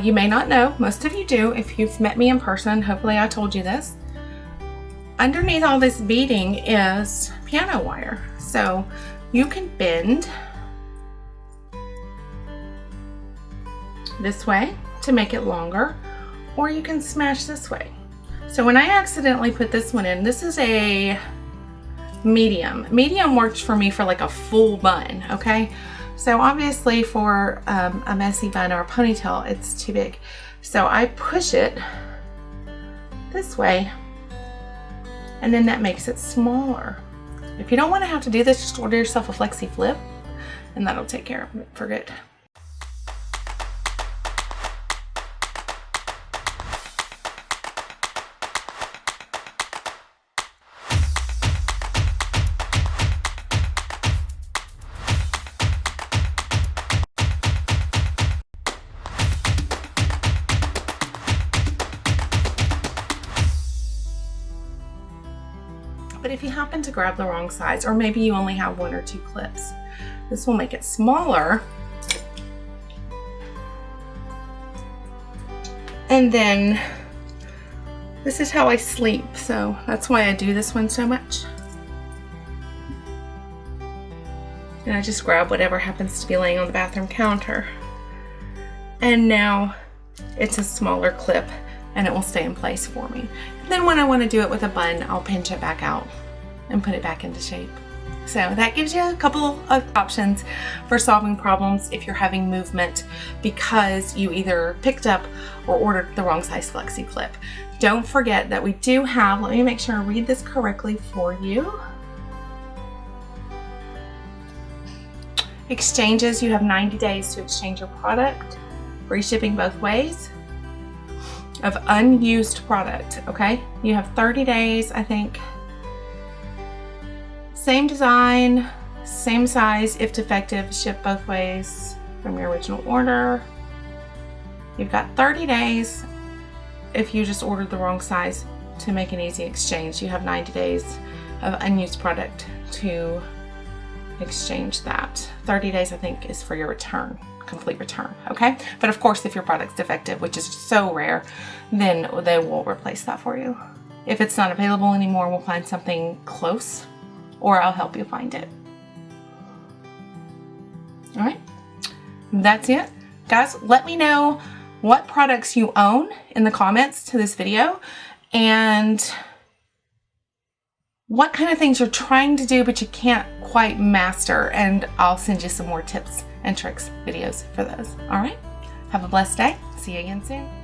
you may not know, most of you do if you've met me in person. Hopefully I told you this. Underneath all this beading is piano wire. So you can bend this way to make it longer, or you can smash this way. So when I accidentally put this one in, this is a medium. Medium works for me for like a full bun, okay? So obviously for a messy bun or a ponytail, it's too big. So I push it this way, and then that makes it smaller. If you don't want to have to do this, just order yourself a Flexi Clip, and that'll take care of it for good. But if you happen to grab the wrong size, or maybe you only have 1 or 2 clips, this will make it smaller. And then this is how I sleep, so that's why I do this one so much. And I just grab whatever happens to be laying on the bathroom counter. And now it's a smaller clip, and it will stay in place for me. Then when I want to do it with a bun, I'll pinch it back out and put it back into shape. So that gives you a couple of options for solving problems if you're having movement because you either picked up or ordered the wrong size Flexi Clip. Don't forget that we do have, let me make sure I read this correctly for you. Exchanges, you have 90 days to exchange your product. Free shipping both ways. Of unused product, okay? You have 30 days, I think. Same design, same size, if defective, ship both ways from your original order. You've got 30 days if you just ordered the wrong size to make an easy exchange. You have 90 days of unused product to exchange that. 30 days, I think, is for your return. Complete return, okay? But of course, if your product's defective, which is so rare, then they will replace that for you. If it's not available anymore, we'll find something close, or I'll help you find it. All right, that's it. Guys, let me know what products you own in the comments to this video, and what kind of things you're trying to do but you can't quite master, and I'll send you some more tips and tricks videos for those. All right, have a blessed day. See you again soon.